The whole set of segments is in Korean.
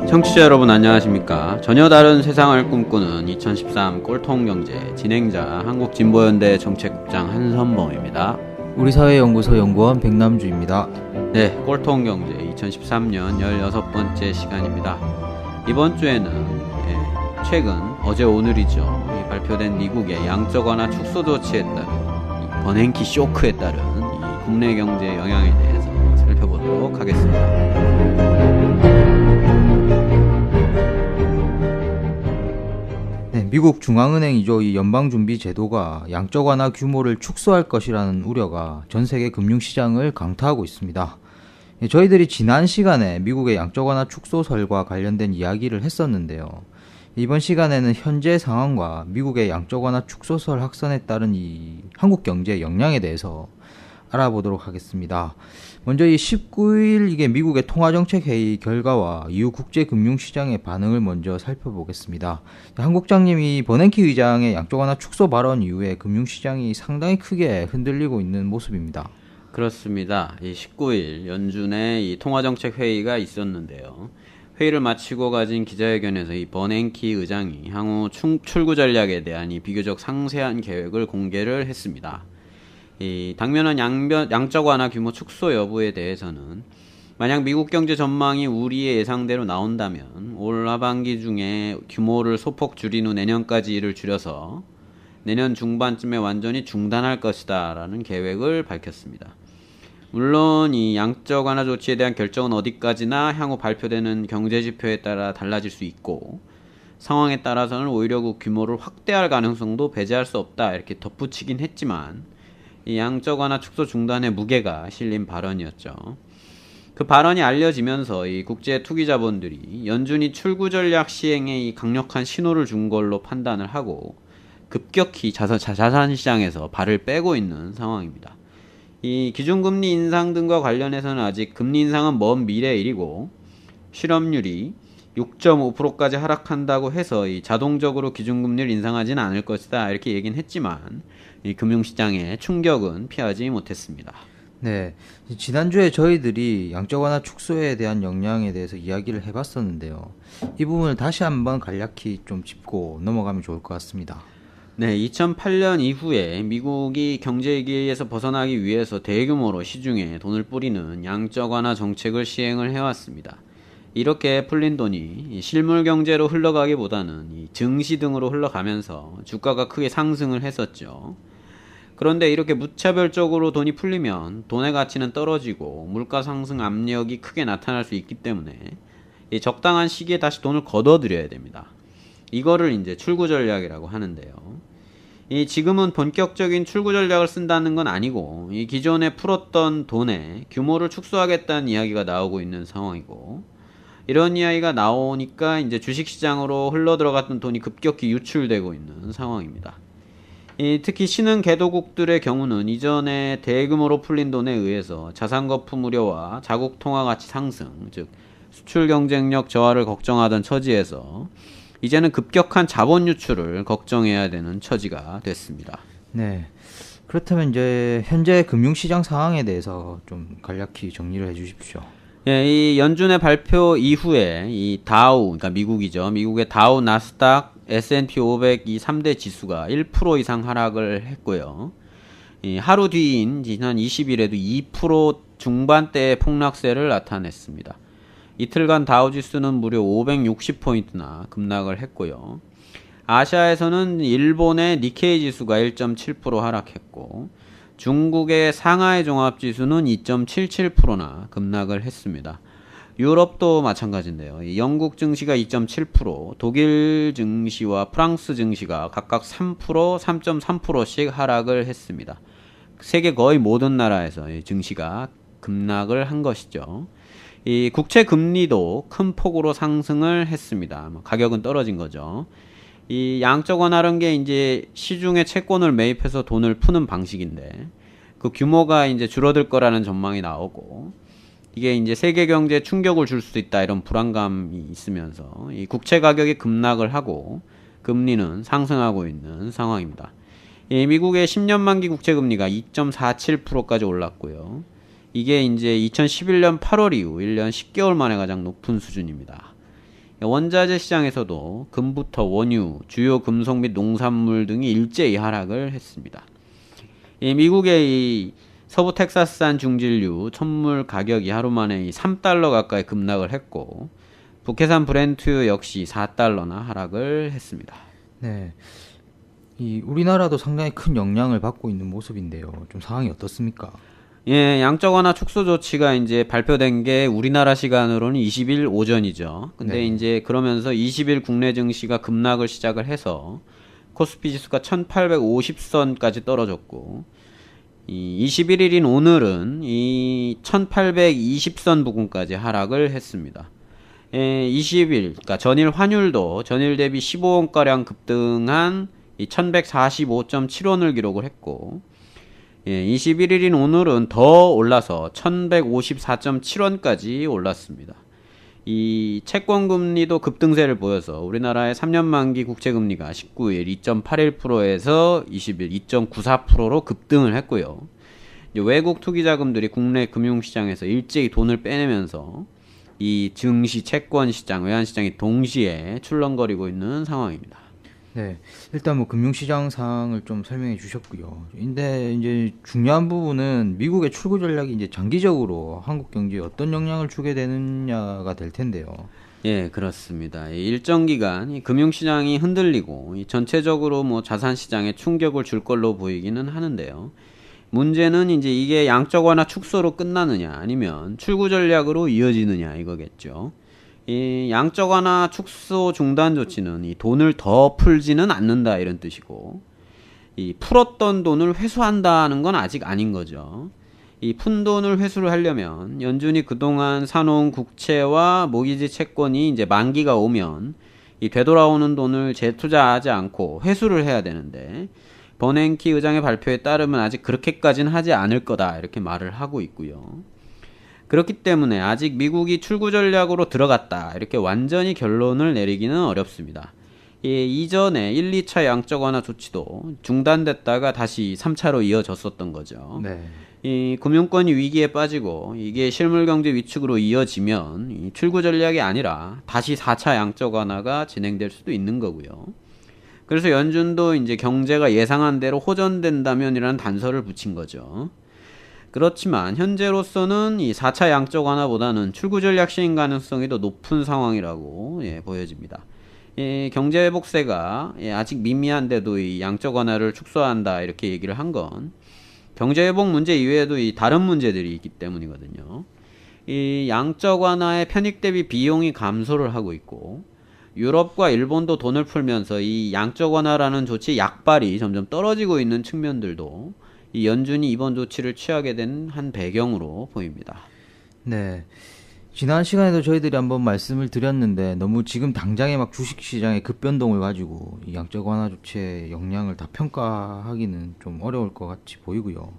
청취자 여러분 안녕하십니까. 전혀 다른 세상을 꿈꾸는 2013 꼴통경제 진행자 한국진보연대 정책국장 한선범입니다. 우리사회연구소 연구원 백남주입니다. 네, 꼴통경제 2013년 16번째 시간입니다. 이번 주에는 최근 어제 오늘이죠. 발표된 미국의 양적 완화 축소 조치에 따른 버냉키 쇼크에 따른 이 국내 경제 영향에 대해서 살펴보도록 하겠습니다. 미국 중앙은행이죠. 이 연방준비제도가 양적 완화 규모를 축소할 것이라는 우려가 전 세계 금융시장을 강타하고 있습니다. 저희들이 지난 시간에 미국의 양적 완화 축소설과 관련된 이야기를 했었는데요. 이번 시간에는 현재 상황과 미국의 양적 완화 축소설 확산에 따른 이 한국 경제의 영향에 대해서 알아보도록 하겠습니다. 먼저 이 19일 이게 미국의 통화정책회의 결과와 이후 국제금융시장의 반응을 먼저 살펴보겠습니다. 한 국장님이 버냉키 의장의 양적 완화 축소 발언 이후에 금융시장이 상당히 크게 흔들리고 있는 모습입니다. 그렇습니다. 이 19일 연준의 이 통화정책회의가 있었는데요. 회의를 마치고 가진 기자회견에서 이 버냉키 의장이 향후 출구 전략에 대한 이 비교적 상세한 계획을 공개를 했습니다. 이 당면한 양적 완화 규모 축소 여부에 대해서는 만약 미국 경제 전망이 우리의 예상대로 나온다면 올 하반기 중에 규모를 소폭 줄인 후 내년까지 이를 줄여서 내년 중반쯤에 완전히 중단할 것이다 라는 계획을 밝혔습니다. 물론 이 양적 완화 조치에 대한 결정은 어디까지나 향후 발표되는 경제지표에 따라 달라질 수 있고 상황에 따라서는 오히려 그 규모를 확대할 가능성도 배제할 수 없다 이렇게 덧붙이긴 했지만 이 양적 완화 축소 중단의 무게가 실린 발언이었죠. 그 발언이 알려지면서 이 국제 투기 자본들이 연준이 출구 전략 시행에 이 강력한 신호를 준 걸로 판단을 하고 급격히 자산 시장에서 발을 빼고 있는 상황입니다. 이 기준금리 인상 등과 관련해서는 아직 금리 인상은 먼 미래의 일이고 실업률이 6.5%까지 하락한다고 해서 이 자동적으로 기준금리를 인상하지는 않을 것이다 이렇게 얘기는 했지만 이 금융시장의 충격은 피하지 못했습니다. 네, 지난주에 저희들이 양적 완화 축소에 대한 영향에 대해서 이야기를 해봤었는데요. 이 부분을 다시 한번 간략히 좀 짚고 넘어가면 좋을 것 같습니다. 네, 2008년 이후에 미국이 경제위기에서 벗어나기 위해서 대규모로 시중에 돈을 뿌리는 양적 완화 정책을 시행을 해왔습니다. 이렇게 풀린 돈이 실물 경제로 흘러가기보다는 이 증시 등으로 흘러가면서 주가가 크게 상승을 했었죠. 그런데 이렇게 무차별적으로 돈이 풀리면 돈의 가치는 떨어지고 물가 상승 압력이 크게 나타날 수 있기 때문에 이 적당한 시기에 다시 돈을 걷어들여야 됩니다. 이거를 이제 출구 전략이라고 하는데요. 이 지금은 본격적인 출구 전략을 쓴다는 건 아니고 이 기존에 풀었던 돈의 규모를 축소하겠다는 이야기가 나오고 있는 상황이고 이런 이야기가 나오니까 이제 주식시장으로 흘러들어갔던 돈이 급격히 유출되고 있는 상황입니다. 특히 신흥 개도국들의 경우는 이전에 대규모로 풀린 돈에 의해서 자산 거품 우려와 자국 통화 가치 상승, 즉 수출 경쟁력 저하를 걱정하던 처지에서 이제는 급격한 자본 유출을 걱정해야 되는 처지가 됐습니다. 네, 그렇다면 이제 현재 금융시장 상황에 대해서 좀 간략히 정리를 해주십시오. 예, 이 연준의 발표 이후에 이 다우, 그러니까 미국이죠. 미국의 다우, 나스닥, S&P 500 이 3대 지수가 1% 이상 하락을 했고요. 하루 뒤인 지난 20일에도 2% 중반대의 폭락세를 나타냈습니다. 이틀간 다우지수는 무려 560포인트나 급락을 했고요. 아시아에서는 일본의 니케이 지수가 1.7% 하락했고 중국의 상하이 종합지수는 2.77%나 급락을 했습니다. 유럽도 마찬가지인데요. 영국 증시가 2.7%, 독일 증시와 프랑스 증시가 각각 3%, 3.3%씩 하락을 했습니다. 세계 거의 모든 나라에서 증시가 급락을 한 것이죠. 이 국채 금리도 큰 폭으로 상승을 했습니다. 가격은 떨어진 거죠. 이 양적 완화라는 게 이제 시중에 채권을 매입해서 돈을 푸는 방식인데 그 규모가 이제 줄어들 거라는 전망이 나오고 이게 이제 세계 경제에 충격을 줄 수도 있다 이런 불안감이 있으면서 이 국채 가격이 급락을 하고 금리는 상승하고 있는 상황입니다. 이 미국의 10년 만기 국채 금리가 2.47%까지 올랐고요. 이게 이제 2011년 8월 이후 1년 10개월 만에 가장 높은 수준입니다. 원자재 시장에서도 금부터 원유, 주요 금속 및 농산물 등이 일제히 하락을 했습니다. 이 미국의 이 서부 텍사스산 중진류 천물 가격이 하루 만에 이 3달러 가까이 급락을 했고, 북해산 브렌트 역시 4달러나 하락을 했습니다. 네. 이 우리나라도 상당히 큰 영향을 받고 있는 모습인데요. 좀 상황이 어떻습니까? 예, 양적 완화 축소 조치가 이제 발표된 게 우리나라 시간으로는 20일 오전이죠. 근데 네. 이제 그러면서 20일 국내 증시가 급락을 시작을 해서 코스피 지수가 1850선까지 떨어졌고, 이 21일인 오늘은 이 1820선 부근까지 하락을 했습니다. 예, 20일, 그러니까 전일 환율도 전일 대비 15원가량 급등한 이 1145.7원을 기록을 했고, 예, 21일인 오늘은 더 올라서 1154.7원까지 올랐습니다. 이 채권 금리도 급등세를 보여서 우리나라의 3년 만기 국채 금리가 19일 2.81%에서 20일 2.94%로 급등을 했고요. 이제 외국 투기 자금들이 국내 금융시장에서 일제히 돈을 빼내면서 이 증시, 채권 시장, 외환 시장이 동시에 출렁거리고 있는 상황입니다. 네, 일단 뭐 금융시장 상황을 좀 설명해 주셨고요. 근데 이제 중요한 부분은 미국의 출구 전략이 이제 장기적으로 한국 경제에 어떤 영향을 주게 되느냐가 될 텐데요. 예, 그렇습니다. 이 일정 기간 이 금융시장이 흔들리고 이 전체적으로 뭐 자산 시장에 충격을 줄 걸로 보이기는 하는데요. 문제는 이제 이게 양적 완화 축소로 끝나느냐 아니면 출구 전략으로 이어지느냐 이거겠죠. 이 양적 완화 축소 중단 조치는 이 돈을 더 풀지는 않는다 이런 뜻이고, 이 풀었던 돈을 회수한다는 건 아직 아닌 거죠. 이 푼 돈을 회수를 하려면 연준이 그동안 사놓은 국채와 모기지 채권이 이제 만기가 오면 이 되돌아오는 돈을 재투자하지 않고 회수를 해야 되는데, 버냉키 의장의 발표에 따르면 아직 그렇게까지는 하지 않을 거다 이렇게 말을 하고 있고요. 그렇기 때문에 아직 미국이 출구 전략으로 들어갔다 이렇게 완전히 결론을 내리기는 어렵습니다. 이전에 1, 2차 양적 완화 조치도 중단됐다가 다시 3차로 이어졌었던 거죠. 네. 이 금융권이 위기에 빠지고 이게 실물 경제 위축으로 이어지면 이 출구 전략이 아니라 다시 4차 양적 완화가 진행될 수도 있는 거고요. 그래서 연준도 이제 경제가 예상한 대로 호전된다면이라는 단서를 붙인 거죠. 그렇지만 현재로서는 이 4차 양적 완화보다는 출구 전략 시행 가능성이 더 높은 상황이라고 보여집니다. 경제 회복세가 아직 미미한데도 이 양적 완화를 축소한다 이렇게 얘기를 한 건 경제 회복 문제 이외에도 이 다른 문제들이 있기 때문이거든요. 이 양적 완화의 편익 대비 비용이 감소를 하고 있고, 유럽과 일본도 돈을 풀면서 이 양적 완화라는 조치 약발이 점점 떨어지고 있는 측면들도 이 연준이 이번 조치를 취하게 된 한 배경으로 보입니다. 네. 지난 시간에도 저희들이 한번 말씀을 드렸는데 너무 지금 당장에 막 주식시장의 급변동을 가지고 이 양적 완화 조치의 영향을 다 평가하기는 좀 어려울 것 같이 보이고요.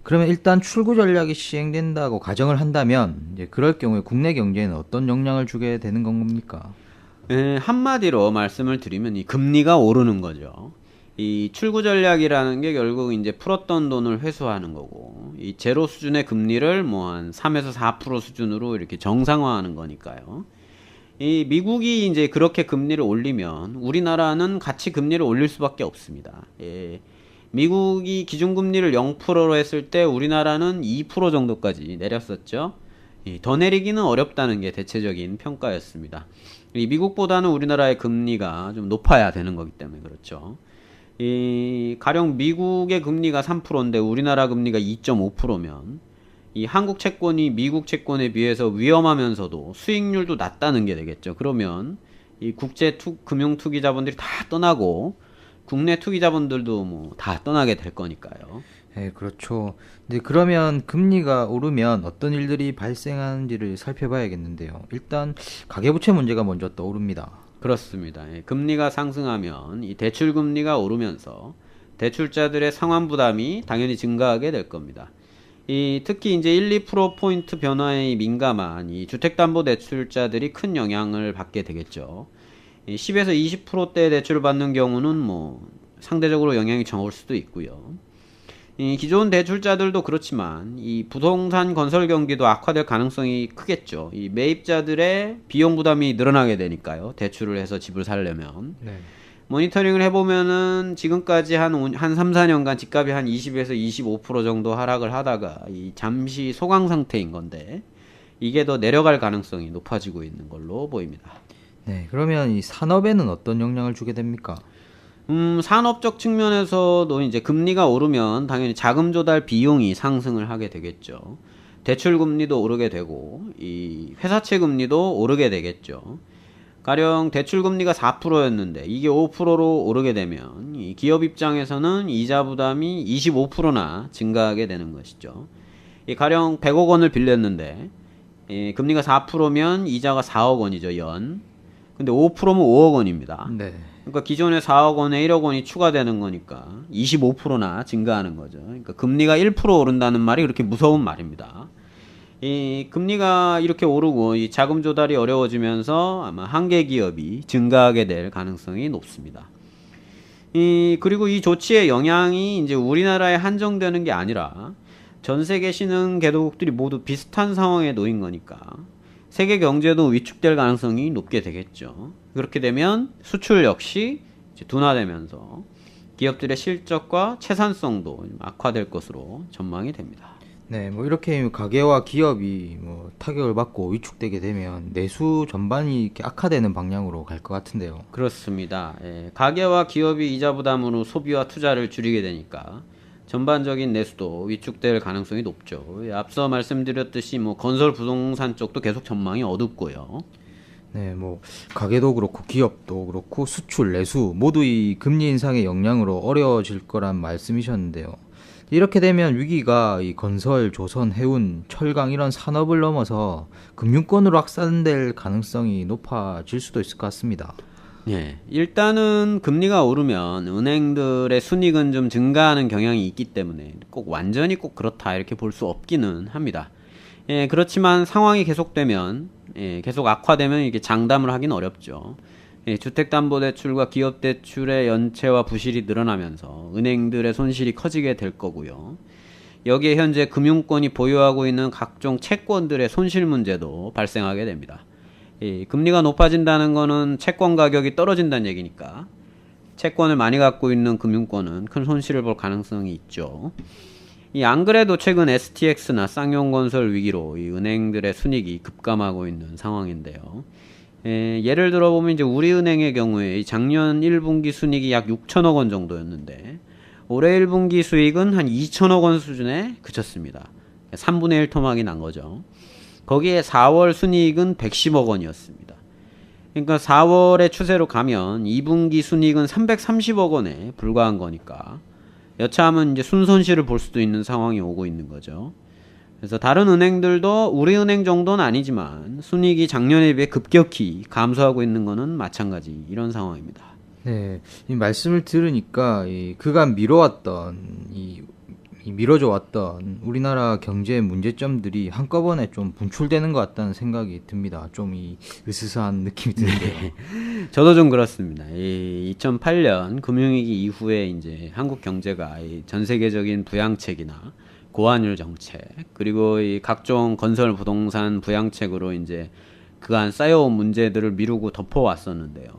그러면 일단 출구 전략이 시행된다고 가정을 한다면 이제 그럴 경우에 국내 경제에는 어떤 영향을 주게 되는 겁니까? 한마디로 말씀을 드리면 이 금리가 오르는 거죠. 이 출구 전략이라는 게 결국 이제 풀었던 돈을 회수하는 거고, 이 제로 수준의 금리를 뭐 한 3에서 4% 수준으로 이렇게 정상화하는 거니까요. 이 미국이 이제 그렇게 금리를 올리면 우리나라는 같이 금리를 올릴 수밖에 없습니다. 미국이 기준금리를 0%로 했을 때 우리나라는 2% 정도까지 내렸었죠. 더 내리기는 어렵다는 게 대체적인 평가였습니다. 이 미국보다는 우리나라의 금리가 좀 높아야 되는 거기 때문에 그렇죠. 가령 미국의 금리가 3%인데 우리나라 금리가 2.5%면 이 한국 채권이 미국 채권에 비해서 위험하면서도 수익률도 낮다는 게 되겠죠. 그러면 이 국제 금융 투기 자본들이 다 떠나고 국내 투기 자본들도 뭐 다 떠나게 될 거니까요. 네, 그렇죠. 이제 그러면 금리가 오르면 어떤 일들이 발생하는지를 살펴봐야겠는데요. 일단 가계부채 문제가 먼저 떠오릅니다. 그렇습니다. 금리가 상승하면 이 대출 금리가 오르면서 대출자들의 상환 부담이 당연히 증가하게 될 겁니다. 특히 이제 1, 2%포인트 변화에 민감한 이 주택담보대출자들이 큰 영향을 받게 되겠죠. 10에서 20%대 대출을 받는 경우는 뭐 상대적으로 영향이 적을 수도 있고요. 이 기존 대출자들도 그렇지만 이 부동산 건설 경기도 악화될 가능성이 크겠죠. 이 매입자들의 비용 부담이 늘어나게 되니까요. 대출을 해서 집을 살려면. 네. 모니터링을 해보면은 지금까지 한 3, 4년간 집값이 한 20에서 25% 정도 하락을 하다가 이 잠시 소강 상태인 건데 이게 더 내려갈 가능성이 높아지고 있는 걸로 보입니다. 네, 그러면 이 산업에는 어떤 영향을 주게 됩니까? 산업적 측면에서도 이제 금리가 오르면 당연히 자금 조달 비용이 상승을 하게 되겠죠. 대출 금리도 오르게 되고, 이 회사채 금리도 오르게 되겠죠. 가령 대출 금리가 4%였는데 이게 5%로 오르게 되면 이 기업 입장에서는 이자 부담이 25%나 증가하게 되는 것이죠. 이 가령 100억 원을 빌렸는데 금리가 4%면 이자가 4억 원이죠, 연. 근데 5%면 5억 원입니다. 네. 그러니까 기존에 4억 원에 1억 원이 추가되는 거니까 25%나 증가하는 거죠. 그러니까 금리가 1% 오른다는 말이 그렇게 무서운 말입니다. 이 금리가 이렇게 오르고 이 자금 조달이 어려워지면서 아마 한계 기업이 증가하게 될 가능성이 높습니다. 그리고 이 조치의 영향이 이제 우리나라에 한정되는 게 아니라 전 세계 신흥 개도국들이 모두 비슷한 상황에 놓인 거니까 세계 경제도 위축될 가능성이 높게 되겠죠. 그렇게 되면 수출 역시 이제 둔화되면서 기업들의 실적과 채산성도 악화될 것으로 전망이 됩니다. 네, 뭐 이렇게 가계와 기업이 뭐 타격을 받고 위축되게 되면 내수 전반이 이렇게 악화되는 방향으로 갈 것 같은데요. 그렇습니다. 가계와 기업이 이자 부담으로 소비와 투자를 줄이게 되니까 전반적인 내수도 위축될 가능성이 높죠. 앞서 말씀드렸듯이 뭐 건설 부동산 쪽도 계속 전망이 어둡고요. 네, 뭐 가계도 그렇고 기업도 그렇고 수출, 내수 모두 이 금리 인상의 영향으로 어려워질 거란 말씀이셨는데요. 이렇게 되면 위기가 이 건설, 조선, 해운, 철강 이런 산업을 넘어서 금융권으로 확산될 가능성이 높아질 수도 있을 것 같습니다. 예, 일단은 금리가 오르면 은행들의 순이익은 좀 증가하는 경향이 있기 때문에 꼭 완전히 꼭 그렇다 이렇게 볼 수 없기는 합니다. 예, 그렇지만 상황이 계속되면, 계속 악화되면 이게 장담을 하긴 어렵죠. 주택담보대출과 기업대출의 연체와 부실이 늘어나면서 은행들의 손실이 커지게 될 거고요. 여기에 현재 금융권이 보유하고 있는 각종 채권들의 손실 문제도 발생하게 됩니다. 금리가 높아진다는 거는 채권 가격이 떨어진다는 얘기니까 채권을 많이 갖고 있는 금융권은 큰 손실을 볼 가능성이 있죠. 안 그래도 최근 STX나 쌍용건설 위기로 이 은행들의 순이익이 급감하고 있는 상황인데요. 예를 들어보면 이제 우리은행의 경우에 작년 1분기 순이익이 약 6천억 원 정도였는데 올해 1분기 수익은 한 2천억 원 수준에 그쳤습니다. 3분의 1 토막이 난 거죠. 거기에 4월 순이익은 110억 원이었습니다. 그러니까 4월의 추세로 가면 2분기 순이익은 330억 원에 불과한 거니까 여차하면 이제 순손실을 볼 수도 있는 상황이 오고 있는 거죠. 그래서 다른 은행들도 우리은행 정도는 아니지만 순이익이 작년에 비해 급격히 감소하고 있는 거는 마찬가지 이런 상황입니다. 네, 이 말씀을 들으니까 그간 미뤄왔던 미뤄져 왔던 우리나라 경제의 문제점들이 한꺼번에 좀 분출되는 것 같다는 생각이 듭니다. 좀 으스스한 느낌이 드는데요. 저도 좀 그렇습니다. 2008년 금융위기 이후에 이제 한국 경제가 전 세계적인 부양책이나 고환율 정책 그리고 이 각종 건설 부동산 부양책으로 이제 그간 쌓여온 문제들을 미루고 덮어왔었는데요.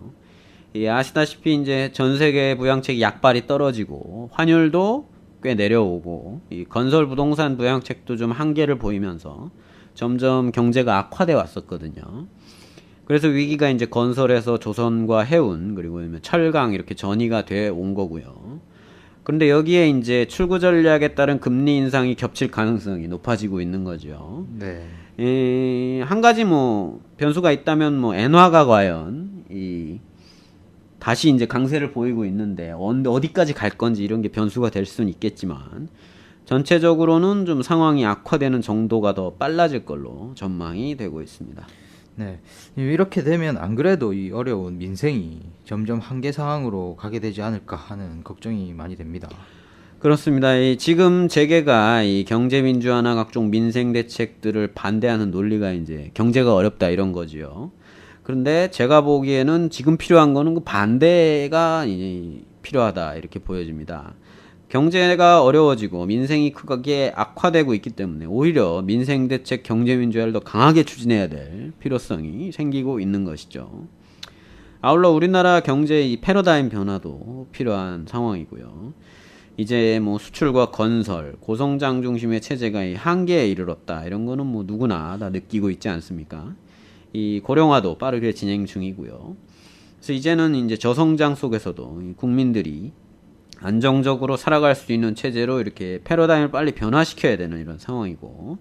아시다시피 이제 전 세계 부양책이 약발이 떨어지고 환율도 꽤 내려오고 이 건설 부동산 부양책도 좀 한계를 보이면서 점점 경제가 악화돼 왔었거든요. 그래서 위기가 이제 건설에서 조선과 해운 그리고 철강 이렇게 전이가 돼 온 거고요. 그런데 여기에 이제 출구 전략에 따른 금리 인상이 겹칠 가능성이 높아지고 있는 거죠. 네. 한 가지 뭐 변수가 있다면 뭐 엔화가 과연 다시 이제 강세를 보이고 있는데 어디까지 갈 건지 이런 게 변수가 될 수는 있겠지만 전체적으로는 좀 상황이 악화되는 정도가 더 빨라질 걸로 전망이 되고 있습니다. 네. 이렇게 되면 안 그래도 이 어려운 민생이 점점 한계 상황으로 가게 되지 않을까 하는 걱정이 많이 됩니다. 그렇습니다. 지금 재계가 이 경제민주화나 각종 민생 대책들을 반대하는 논리가 이제 경제가 어렵다 이런 거지요. 그런데 제가 보기에는 지금 필요한 거는 그 반대가 필요하다 이렇게 보여집니다. 경제가 어려워지고 민생이 크게 악화되고 있기 때문에 오히려 민생대책 경제민주화를 더 강하게 추진해야 될 필요성이 생기고 있는 것이죠. 아울러 우리나라 경제의 이 패러다임 변화도 필요한 상황이고요. 이제 뭐 수출과 건설, 고성장 중심의 체제가 이 한계에 이르렀다. 이런 거는 뭐 누구나 다 느끼고 있지 않습니까? 이 고령화도 빠르게 진행 중이고요. 그래서 이제는 이제 저성장 속에서도 이 국민들이 안정적으로 살아갈 수 있는 체제로 이렇게 패러다임을 빨리 변화시켜야 되는 이런 상황이고,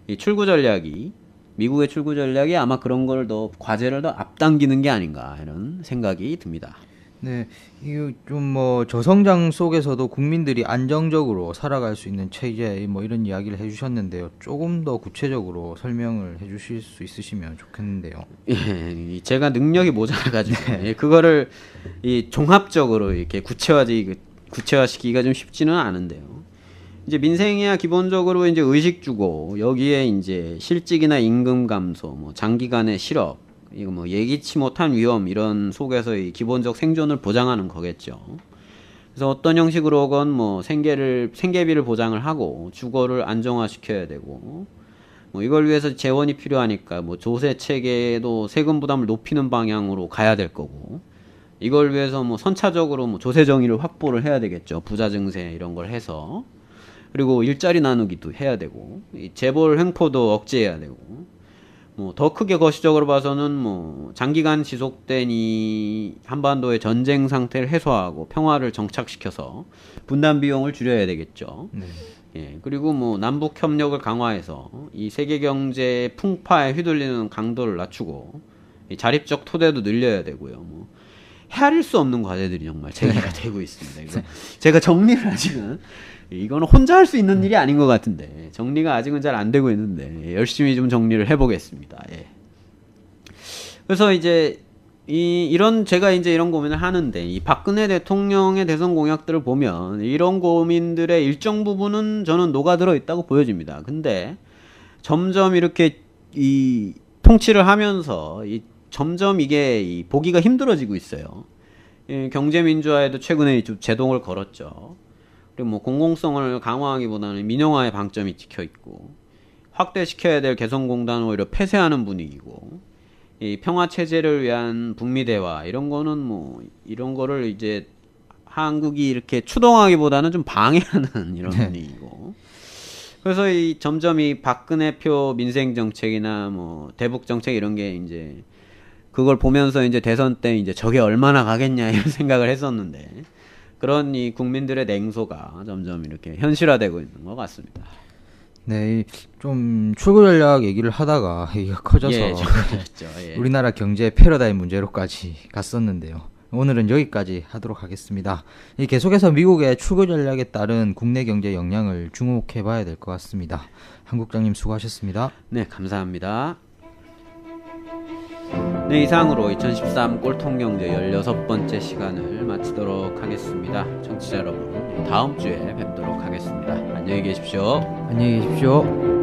이 출구 전략이 미국의 출구 전략이 아마 그런 걸 더 과제를 더 앞당기는 게 아닌가 이런 생각이 듭니다. 네, 이거 좀 뭐 저성장 속에서도 국민들이 안정적으로 살아갈 수 있는 체제 뭐 이런 이야기를 해주셨는데요. 조금 더 구체적으로 설명을 해주실 수 있으시면 좋겠는데요. 예, 제가 능력이 모자라가지고 예, 그거를 이 종합적으로 이렇게 구체화시키기가 좀 쉽지는 않은데요. 이제 민생이야 기본적으로 이제 의식 주고 여기에 이제 실직이나 임금 감소, 뭐 장기간의 실업, 이거 뭐 예기치 못한 위험 이런 속에서 이 기본적 생존을 보장하는 거겠죠. 그래서 어떤 형식으로건 뭐 생계비를 보장을 하고 주거를 안정화시켜야 되고, 뭐 이걸 위해서 재원이 필요하니까 뭐 조세 체계도 세금 부담을 높이는 방향으로 가야 될 거고, 이걸 위해서 뭐 선차적으로 뭐 조세 정의를 확보를 해야 되겠죠. 부자 증세 이런 걸 해서. 그리고 일자리 나누기도 해야 되고, 이 재벌 횡포도 억제해야 되고, 뭐 더 크게 거시적으로 봐서는 뭐 장기간 지속된 이 한반도의 전쟁 상태를 해소하고 평화를 정착시켜서 분담 비용을 줄여야 되겠죠. 네. 예, 그리고 뭐 남북 협력을 강화해서 이 세계 경제 풍파에 휘둘리는 강도를 낮추고 이 자립적 토대도 늘려야 되고요. 뭐 헤아릴 수 없는 과제들이 정말 제기가 되고 있습니다. 이거 제가 정리를 아직은 이거는 혼자 할 수 있는 일이 아닌 것 같은데 정리가 아직은 잘 안 되고 있는데 열심히 좀 정리를 해보겠습니다. 예. 그래서 이제 제가 이제 이런 고민을 하는데 이 박근혜 대통령의 대선 공약들을 보면 이런 고민들의 일정 부분은 저는 녹아들어 있다고 보여집니다. 근데 점점 이렇게 이 통치를 하면서 점점 이게 보기가 힘들어지고 있어요. 경제 민주화에도 최근에 좀 제동을 걸었죠. 그리고 뭐 공공성을 강화하기보다는 민영화의 방점이 찍혀 있고, 확대시켜야 될 개성공단을 오히려 폐쇄하는 분위기고, 이 평화 체제를 위한 북미 대화 이런 거는 뭐 이런 거를 이제 한국이 이렇게 추동하기보다는 좀 방해하는 이런 분위기고. 그래서 점점 이 박근혜표 민생 정책이나 뭐 대북 정책 이런 게 이제 그걸 보면서 이제 대선 때 이제 저게 얼마나 가겠냐 이런 생각을 했었는데, 그런 이 국민들의 냉소가 점점 이렇게 현실화되고 있는 것 같습니다. 네, 좀 출구 전략 얘기를 하다가 얘기가 커져서 그렇죠. 예. 우리나라 경제 패러다임 문제로까지 갔었는데요. 오늘은 여기까지 하도록 하겠습니다. 계속해서 미국의 출구 전략에 따른 국내 경제 영향을 주목해 봐야 될 것 같습니다. 한국장님 수고하셨습니다. 네, 감사합니다. 네, 이상으로 2013 꼴통경제 16번째 시간을 마치도록 하겠습니다. 청취자 여러분, 다음 주에 뵙도록 하겠습니다. 안녕히 계십시오. 안녕히 계십시오.